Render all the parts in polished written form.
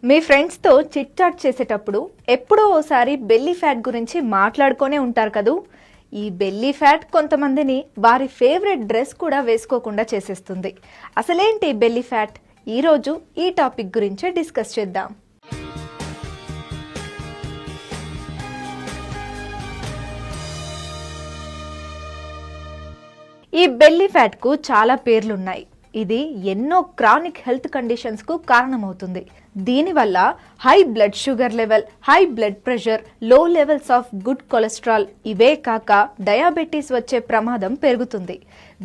మీ ఫ్రెండ్స్తో chit chat చేసేటప్పుడు ఎప్పుడో ఓసారి బెల్లీ ఫ్యాట్ గురించి మాట్లాడుకునే ఉంటారు కదూ. ఈ బెల్లీ ఫ్యాట్ కొంతమందిని వారి ఫేవరెట్ డ్రెస్ కూడా వేసుకోకుండా చేసేస్తుంది. అసలేంటి బెల్లీ ఫ్యాట్? ఈరోజు ఈ టాపిక్ గురించే డిస్కస్ చేద్దాం. ఈ బెల్లీ ఫ్యాట్ కు చాలా పేర్లున్నాయి. ఇది ఎన్నో క్రానిక్ హెల్త్ కండిషన్స్ కు కారణమవుతుంది. దీనివల్ల high blood sugar level, high blood pressure, లో లెవెల్స్ ఆఫ్ గుడ్ కొలెస్ట్రాల్, ఇవే కాక డయాబెటీస్ వచ్చే ప్రమాదం పెరుగుతుంది.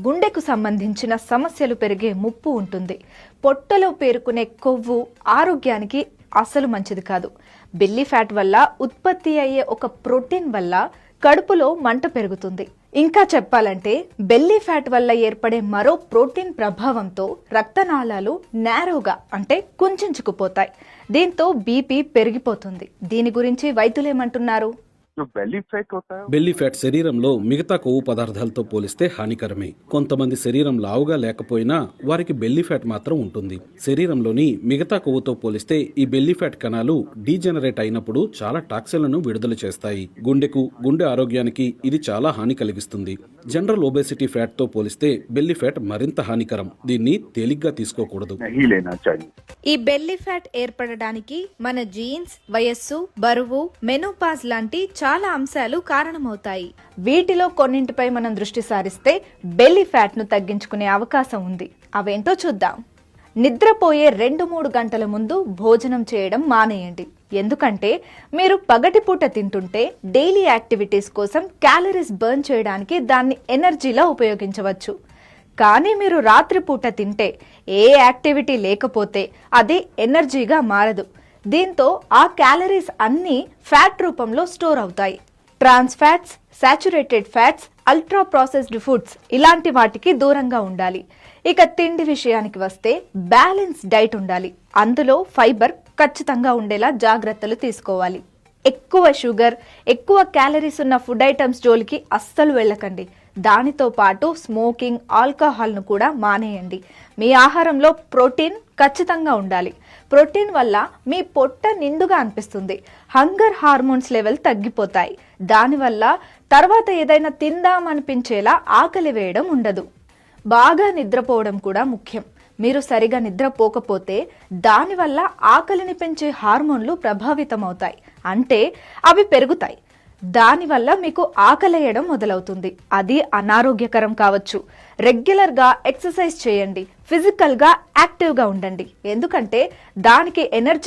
గుండెకు సంబంధించిన సమస్యలు పెరిగే ముప్పు ఉంటుంది. పొట్టలో పేరుకునే కొవ్వు ఆరోగ్యానికి అసలు మంచిది కాదు. బెల్లీ ఫ్యాట్ వల్ల ఉత్పత్తి అయ్యే ఒక ప్రోటీన్ వల్ల కడుపులో మంట పెరుగుతుంది. ఇంకా చెప్పాలంటే బెల్లీ ఫ్యాట్ వల్ల ఏర్పడే మరో ప్రోటీన్ ప్రభావంతో రక్తనాళాలు నేరోగా అంటే కుంచుకుపోతాయి. దీంతో బీపీ పెరిగిపోతుంది. దీని గురించి వైద్యులేమంటున్నారు? బెల్లీ ఫ్యాట్ శరీరంలో మిగతా కొవ్వు పదార్థాలతో పోలిస్తే హానికరమే. కొంతమంది శరీరం లావుగా లేకపోయినా వారికి బెల్లీ ఫ్యాట్ మాత్రం ఉంటుంది. శరీరంలోని మిగతా కొవ్వుతో పోలిస్తే ఈ బెల్లీ ఫ్యాట్ కణాలు డీజెనరేట్ అయినప్పుడు చాలా టాక్సిన్లను విడుదల చేస్తాయి. గుండెకు, గుండె ఆరోగ్యానికి ఇది చాలా హాని కలిగిస్తుంది. జనరల్ ఒబేసిటీ ఫ్యాట్ తో పోలిస్తే బెల్లీ ఫ్యాట్ మరింత హానికరం. దీన్ని తేలిగ్గా తీసుకోకూడదు. ఈ బెల్లీ ఫ్యాట్ ఏర్పడడానికి మన జీన్స్, వయస్సు, బరువు, మెనోపాజ్ లాంటి చాలా అంశాలు కారణమవుతాయి. వీటిలో కొన్నింటిపై మనం దృష్టి సారిస్తే బెల్లీ ఫ్యాట్ ను తగ్గించుకునే అవకాశం ఉంది. అవేంటో చూద్దాం. నిద్రపోయే 2-3 గంటల ముందు భోజనం చేయడం మానేయండి. ఎందుకంటే మీరు పగటిపూట తింటుంటే డైలీ యాక్టివిటీస్ కోసం క్యాలరీస్ బర్న్ చేయడానికి దాన్ని ఎనర్జీలా ఉపయోగించవచ్చు. కానీ మీరు రాత్రిపూట తింటే ఏ యాక్టివిటీ లేకపోతే అది ఎనర్జీగా మారదు. దీంతో ఆ క్యాలరీస్ అన్నీ ఫ్యాట్ రూపంలో స్టోర్ అవుతాయి. Trans fats, saturated fats, ultra processed foods ఇలాంటి వాటికి దూరంగా ఉండాలి. ఇక తిండి విషయానికి వస్తే బ్యాలెన్స్ డైట్ ఉండాలి. అందులో ఫైబర్ ఖచ్చితంగా ఉండేలా జాగ్రత్తలు తీసుకోవాలి. ఎక్కువ షుగర్, ఎక్కువ క్యాలరీస్ ఉన్న ఫుడ్ ఐటమ్స్ జోలికి అస్సలు వెళ్ళకండి. దానితో పాటు స్మోకింగ్, ఆల్కహాల్ను కూడా మానేయండి. మీ ఆహారంలో ప్రోటీన్ ఖచ్చితంగా ఉండాలి. ప్రోటీన్ వల్ల మీ పొట్ట నిండుగా అనిపిస్తుంది. హంగర్ హార్మోన్స్ లెవెల్ తగ్గిపోతాయి. దానివల్ల తర్వాత ఏదైనా తిందామనిపించేలా ఆకలి వేయడం ఉండదు. బాగా నిద్రపోవడం కూడా ముఖ్యం. మీరు సరిగా నిద్రపోకపోతే దానివల్ల ఆకలిని పెంచే హార్మోన్లు ప్రభావితమవుతాయి. అంటే అవి పెరుగుతాయి. దానివల్ల మీకు ఆకలేయడం మొదలవుతుంది. అది అనారోగ్యకరం కావచ్చు. రెగ్యులర్గా ఎక్సర్సైజ్ చేయండి. ఫిజికల్గా యాక్టివ్గా ఉండండి. ఎందుకంటే దానికి ఎనర్జీ